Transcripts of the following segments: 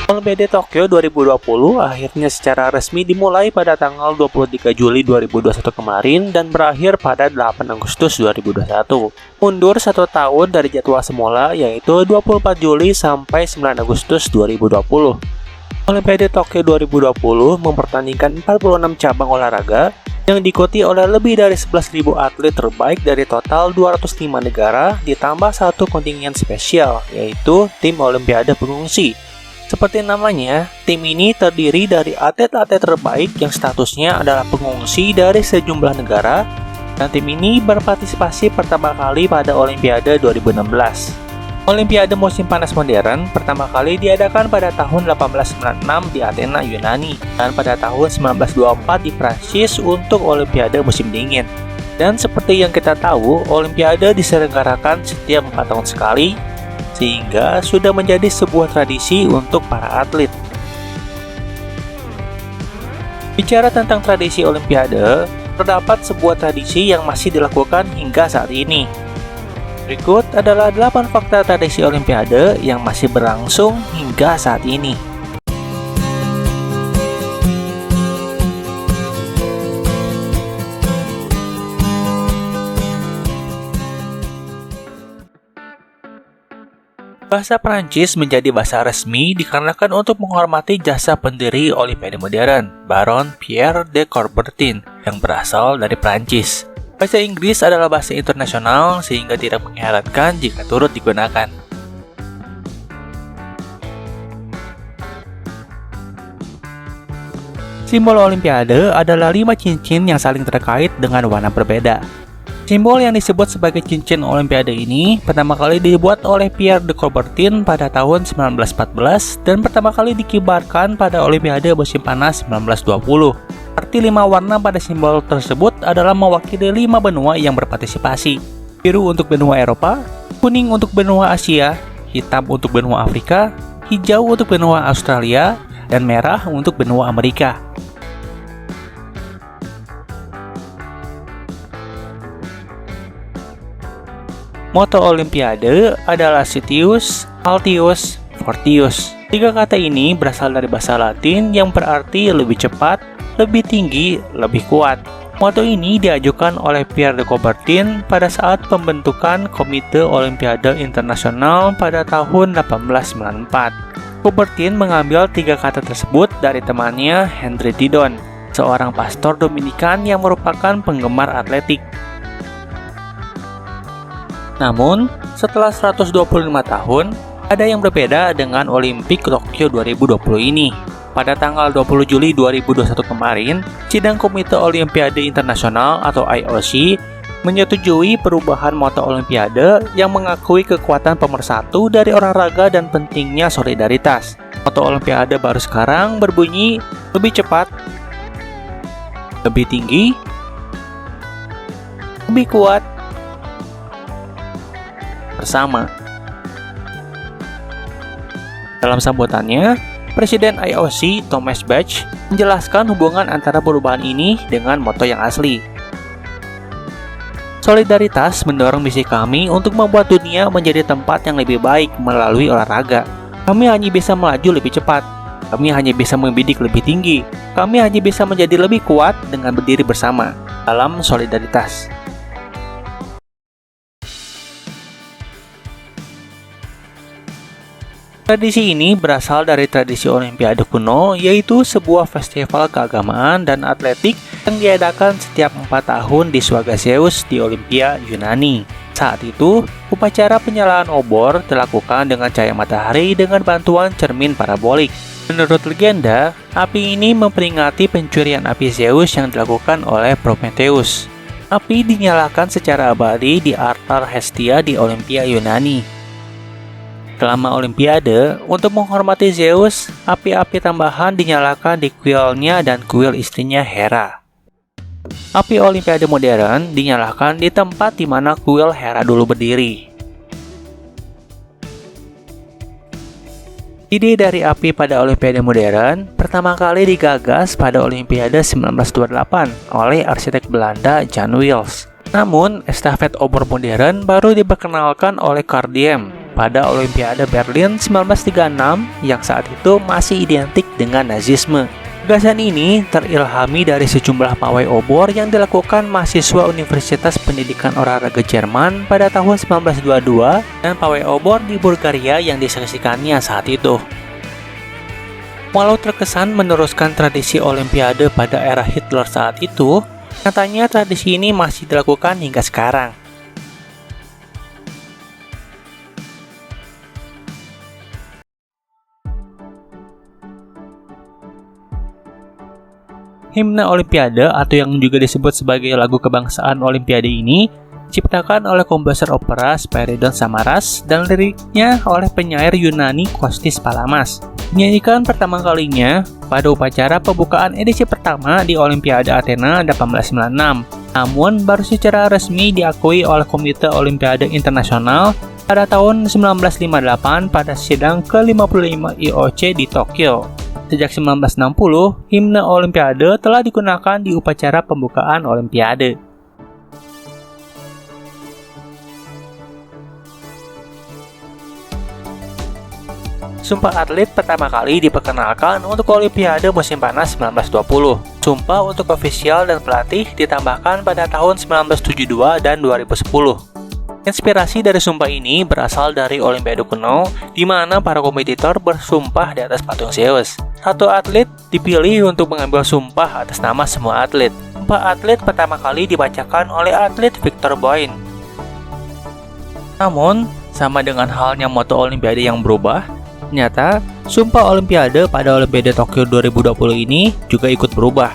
Olimpiade Tokyo 2020 akhirnya secara resmi dimulai pada tanggal 23 Juli 2021 kemarin dan berakhir pada 8 Agustus 2021. Mundur 1 tahun dari jadwal semula yaitu 24 Juli sampai 9 Agustus 2020. Olimpiade Tokyo 2020 mempertandingkan 46 cabang olahraga yang diikuti oleh lebih dari 11.000 atlet terbaik dari total 205 negara ditambah satu kontingen spesial yaitu tim Olimpiade Pengungsi. Seperti namanya, tim ini terdiri dari atlet-atlet terbaik yang statusnya adalah pengungsi dari sejumlah negara, dan tim ini berpartisipasi pertama kali pada Olimpiade 2016. Olimpiade musim panas modern pertama kali diadakan pada tahun 1896 di Athena, Yunani, dan pada tahun 1924 di Prancis untuk Olimpiade musim dingin. Dan seperti yang kita tahu, Olimpiade diselenggarakan setiap 4 tahun sekali, sehingga sudah menjadi sebuah tradisi untuk para atlet. Bicara tentang tradisi Olimpiade, terdapat sebuah tradisi yang masih dilakukan hingga saat ini. Berikut adalah 8 fakta tradisi Olimpiade yang masih berlangsung hingga saat ini. Bahasa Prancis menjadi bahasa resmi dikarenakan untuk menghormati jasa pendiri Olimpiade modern, Baron Pierre de Coubertin, yang berasal dari Prancis. Bahasa Inggris adalah bahasa internasional sehingga tidak mengherankan jika turut digunakan. Simbol Olimpiade adalah 5 cincin yang saling terkait dengan warna berbeda. Simbol yang disebut sebagai cincin Olimpiade ini pertama kali dibuat oleh Pierre de Coubertin pada tahun 1914 dan pertama kali dikibarkan pada Olimpiade musim panas 1920. Arti 5 warna pada simbol tersebut adalah mewakili 5 benua yang berpartisipasi. Biru untuk benua Eropa, kuning untuk benua Asia, hitam untuk benua Afrika, hijau untuk benua Australia, dan merah untuk benua Amerika. Moto Olimpiade adalah Citius, Altius, Fortius. 3 kata ini berasal dari bahasa Latin yang berarti lebih cepat, lebih tinggi, lebih kuat. Moto ini diajukan oleh Pierre de Coubertin pada saat pembentukan Komite Olimpiade Internasional pada tahun 1894. Coubertin mengambil 3 kata tersebut dari temannya Henri Didon, seorang pastor Dominikan yang merupakan penggemar atletik. Namun, setelah 125 tahun, ada yang berbeda dengan Olimpik Tokyo 2020 ini. Pada tanggal 20 Juli 2021 kemarin, sidang Komite Olimpiade Internasional atau IOC menyetujui perubahan moto Olimpiade yang mengakui kekuatan pemersatu dari olahraga dan pentingnya solidaritas. Moto Olimpiade baru sekarang berbunyi lebih cepat, lebih tinggi, lebih kuat, bersama. Dalam sambutannya, Presiden IOC Thomas Bach menjelaskan hubungan antara perubahan ini dengan moto yang asli. Solidaritas mendorong misi kami untuk membuat dunia menjadi tempat yang lebih baik melalui olahraga. Kami hanya bisa melaju lebih cepat. Kami hanya bisa membidik lebih tinggi. Kami hanya bisa menjadi lebih kuat dengan berdiri bersama dalam solidaritas. Tradisi ini berasal dari tradisi Olimpiade kuno, yaitu sebuah festival keagamaan dan atletik yang diadakan setiap 4 tahun di Suagaseus di Olimpia, Yunani. Saat itu, upacara penyalaan obor dilakukan dengan cahaya matahari dengan bantuan cermin parabolik. Menurut legenda, api ini memperingati pencurian api Zeus yang dilakukan oleh Prometheus. Api dinyalakan secara abadi di altar Hestia di Olimpia, Yunani. Selama Olimpiade, untuk menghormati Zeus, api-api tambahan dinyalakan di kuilnya dan kuil istrinya Hera. Api Olimpiade modern dinyalakan di tempat di mana kuil Hera dulu berdiri. Ide dari api pada Olimpiade modern pertama kali digagas pada Olimpiade 1928 oleh arsitek Belanda Jan Wils. Namun, estafet obor modern baru diperkenalkan oleh Karl Diem pada Olimpiade Berlin 1936 yang saat itu masih identik dengan Nazisme. Gagasan ini terilhami dari sejumlah pawai obor yang dilakukan mahasiswa Universitas Pendidikan Olahraga Jerman pada tahun 1922 dan pawai obor di Bulgaria yang diseksikannya saat itu. Walau terkesan meneruskan tradisi Olimpiade pada era Hitler saat itu, nyatanya tradisi ini masih dilakukan hingga sekarang. Himne Olimpiade atau yang juga disebut sebagai lagu kebangsaan Olimpiade ini diciptakan oleh komposer opera Spyridon Samaras dan liriknya oleh penyair Yunani Kostis Palamas. Dinyanyikan pertama kalinya pada upacara pembukaan edisi pertama di Olimpiade Athena 1896, namun baru secara resmi diakui oleh Komite Olimpiade Internasional pada tahun 1958 pada sidang ke-55 IOC di Tokyo. Sejak 1960, himne Olimpiade telah digunakan di upacara pembukaan Olimpiade. Sumpah atlet pertama kali diperkenalkan untuk Olimpiade musim panas 1920. Sumpah untuk ofisial dan pelatih ditambahkan pada tahun 1972 dan 2010. Inspirasi dari sumpah ini berasal dari Olimpiade kuno, di mana para kompetitor bersumpah di atas patung Zeus. Satu atlet dipilih untuk mengambil sumpah atas nama semua atlet. Sumpah atlet pertama kali dibacakan oleh atlet Victor Boyne. Namun, sama dengan halnya moto Olimpiade yang berubah, ternyata sumpah Olimpiade pada Olimpiade Tokyo 2020 ini juga ikut berubah,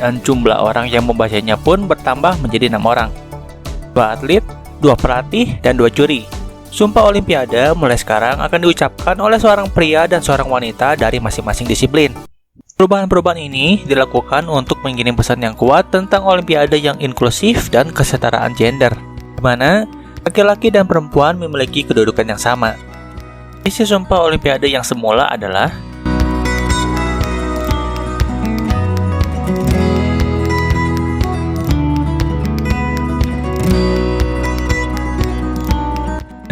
dan jumlah orang yang membacanya pun bertambah menjadi 6 orang. 2 atlet, 2 pelatih, dan 2 juri. Sumpah Olimpiade mulai sekarang akan diucapkan oleh seorang pria dan seorang wanita dari masing-masing disiplin. Perubahan-perubahan ini dilakukan untuk mengirim pesan yang kuat tentang Olimpiade yang inklusif dan kesetaraan gender, di mana laki-laki dan perempuan memiliki kedudukan yang sama. Isi sumpah Olimpiade yang semula adalah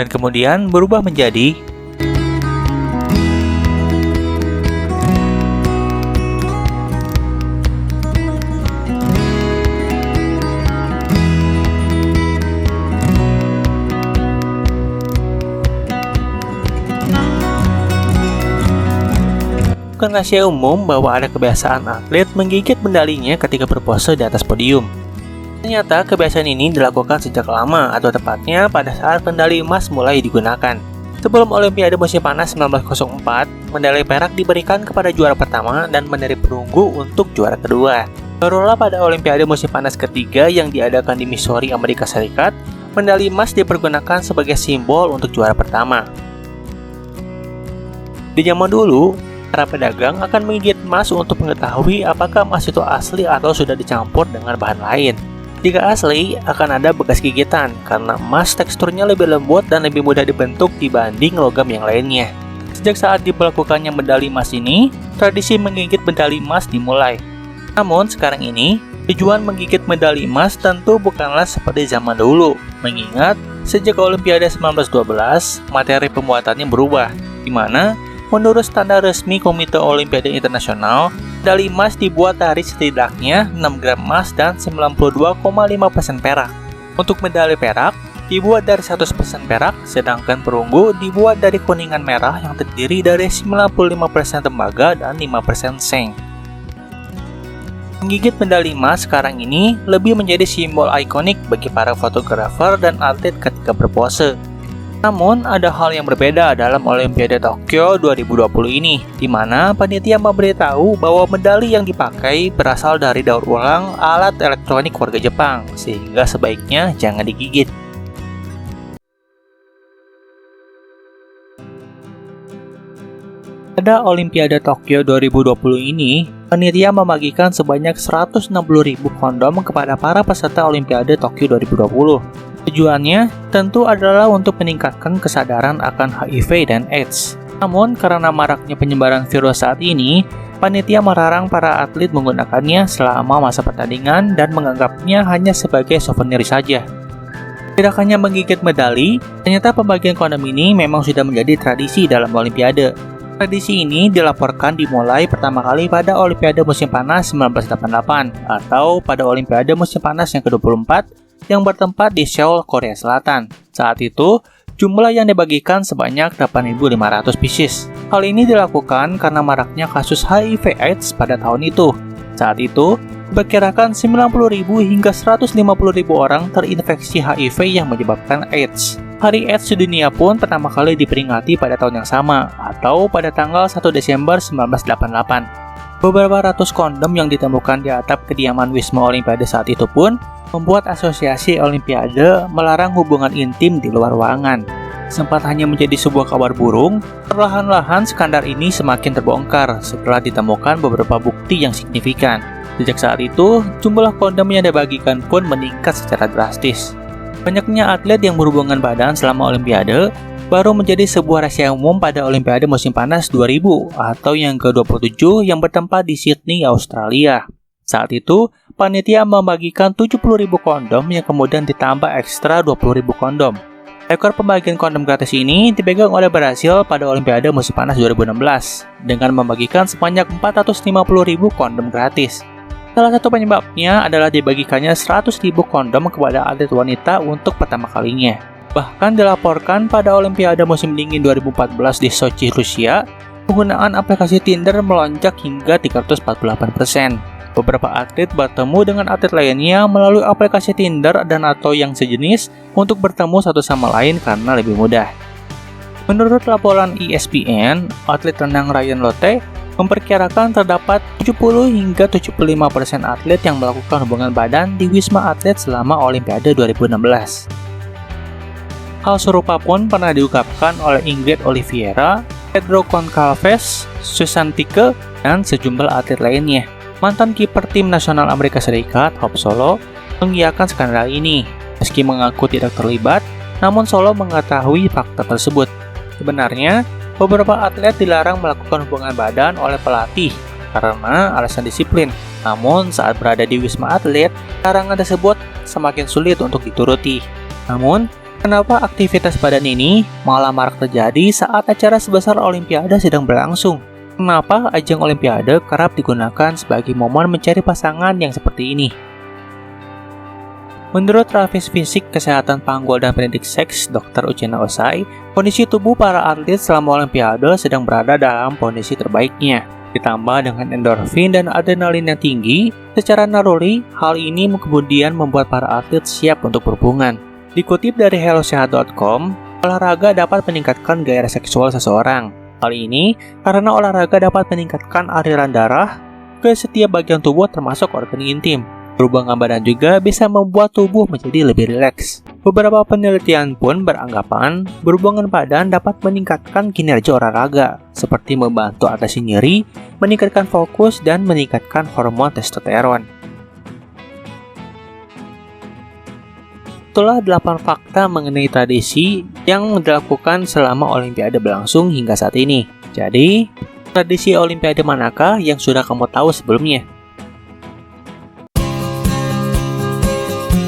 dan kemudian berubah menjadi bukan rahasia umum bahwa ada kebiasaan atlet menggigit medalinya ketika berpose di atas podium. Ternyata kebiasaan ini dilakukan sejak lama, atau tepatnya pada saat medali emas mulai digunakan. Sebelum Olimpiade musim panas 1904, medali perak diberikan kepada juara pertama dan medali perunggu untuk juara kedua. Barulah pada Olimpiade musim panas ketiga yang diadakan di Missouri, Amerika Serikat, medali emas dipergunakan sebagai simbol untuk juara pertama. Di zaman dulu, para pedagang akan menggigit emas untuk mengetahui apakah emas itu asli atau sudah dicampur dengan bahan lain. Jika asli, akan ada bekas gigitan karena emas teksturnya lebih lembut dan lebih mudah dibentuk dibanding logam yang lainnya. Sejak saat diberlakukannya medali emas ini, tradisi menggigit medali emas dimulai. Namun sekarang ini, tujuan menggigit medali emas tentu bukanlah seperti zaman dulu, mengingat sejak Olimpiade 1912, materi pembuatannya berubah, di mana menurut standar resmi Komite Olimpiade Internasional, medali emas dibuat dari setidaknya 6 gram emas dan 92,5% perak. Untuk medali perak, dibuat dari 100% perak, sedangkan perunggu dibuat dari kuningan merah yang terdiri dari 95% tembaga dan 5% seng. Menggigit medali emas sekarang ini lebih menjadi simbol ikonik bagi para fotografer dan atlet ketika berpose. Namun, ada hal yang berbeda dalam Olimpiade Tokyo 2020 ini, di mana panitia memberitahu bahwa medali yang dipakai berasal dari daur ulang alat elektronik warga Jepang, sehingga sebaiknya jangan digigit. Pada Olimpiade Tokyo 2020 ini, panitia membagikan sebanyak 160.000 kondom kepada para peserta Olimpiade Tokyo 2020. Tujuannya tentu adalah untuk meningkatkan kesadaran akan HIV dan AIDS. Namun, karena maraknya penyebaran virus saat ini, panitia melarang para atlet menggunakannya selama masa pertandingan dan menganggapnya hanya sebagai souvenir saja. Tidak hanya menggigit medali, ternyata pembagian kondom ini memang sudah menjadi tradisi dalam Olimpiade. Tradisi ini dilaporkan dimulai pertama kali pada Olimpiade Musim Panas 1988 atau pada Olimpiade Musim Panas yang ke-24 yang bertempat di Seoul, Korea Selatan. Saat itu, jumlah yang dibagikan sebanyak 8.500 pieces. Hal ini dilakukan karena maraknya kasus HIV/AIDS pada tahun itu. Saat itu, diperkirakan 90.000 hingga 150.000 orang terinfeksi HIV yang menyebabkan AIDS. Hari AIDS sedunia pun pertama kali diperingati pada tahun yang sama, atau pada tanggal 1 Desember 1988. Beberapa ratus kondom yang ditemukan di atap kediaman Wisma Olimpiade saat itu pun membuat Asosiasi Olimpiade melarang hubungan intim di luar ruangan. Sempat hanya menjadi sebuah kabar burung, perlahan-lahan skandal ini semakin terbongkar setelah ditemukan beberapa bukti yang signifikan. Sejak saat itu, jumlah kondom yang dibagikan pun meningkat secara drastis. Banyaknya atlet yang berhubungan badan selama Olimpiade baru menjadi sebuah rahasia umum pada Olimpiade Musim Panas 2000 atau yang ke-27 yang bertempat di Sydney, Australia. Saat itu, panitia membagikan 70.000 kondom yang kemudian ditambah ekstra 20.000 kondom. Rekor pembagian kondom gratis ini dipegang oleh Brasil pada Olimpiade Musim Panas 2016 dengan membagikan sebanyak 450.000 kondom gratis. Salah satu penyebabnya adalah dibagikannya 100.000 kondom kepada atlet wanita untuk pertama kalinya. Bahkan dilaporkan pada Olimpiade Musim Dingin 2014 di Sochi, Rusia, penggunaan aplikasi Tinder melonjak hingga 348%. Beberapa atlet bertemu dengan atlet lainnya melalui aplikasi Tinder dan atau yang sejenis untuk bertemu satu sama lain karena lebih mudah. Menurut laporan ESPN, atlet renang Ryan Lochte memperkirakan terdapat 70 hingga 75% atlet yang melakukan hubungan badan di Wisma Atlet selama Olimpiade 2016. Hal serupa pun pernah diungkapkan oleh Ingrid Oliveira, Pedro Goncalves, Susan Tike, dan sejumlah atlet lainnya. Mantan kiper tim nasional Amerika Serikat, Hope Solo, mengiyakan skandal ini. Meski mengaku tidak terlibat, namun Solo mengetahui fakta tersebut. Sebenarnya, beberapa atlet dilarang melakukan hubungan badan oleh pelatih karena alasan disiplin. Namun, saat berada di Wisma Atlet, larangan tersebut semakin sulit untuk dituruti. Namun, kenapa aktivitas badan ini malah marak terjadi saat acara sebesar Olimpiade sedang berlangsung? Kenapa ajang Olimpiade kerap digunakan sebagai momen mencari pasangan yang seperti ini? Menurut Travis Fisik Kesehatan Panggul dan Pendidik Seks Dr. Uchenna Osai, kondisi tubuh para atlet selama Olimpiade sedang berada dalam kondisi terbaiknya. Ditambah dengan endorfin dan adrenalin yang tinggi, secara naluri, hal ini kemudian membuat para atlet siap untuk berhubungan. Dikutip dari hellosehat.com, olahraga dapat meningkatkan gairah seksual seseorang. Hal ini karena olahraga dapat meningkatkan aliran darah ke setiap bagian tubuh termasuk organ intim. Berhubungan badan juga bisa membuat tubuh menjadi lebih rileks. Beberapa penelitian pun beranggapan berhubungan badan dapat meningkatkan kinerja olahraga, seperti membantu atasi nyeri, meningkatkan fokus, dan meningkatkan hormon testosteron. Itulah 8 fakta mengenai tradisi yang dilakukan selama Olimpiade berlangsung hingga saat ini. Jadi, tradisi Olimpiade manakah yang sudah kamu tahu sebelumnya?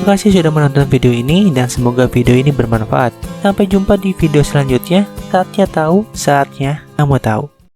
Terima kasih sudah menonton video ini dan semoga video ini bermanfaat. Sampai jumpa di video selanjutnya. Saatnya tahu, saatnya kamu tahu.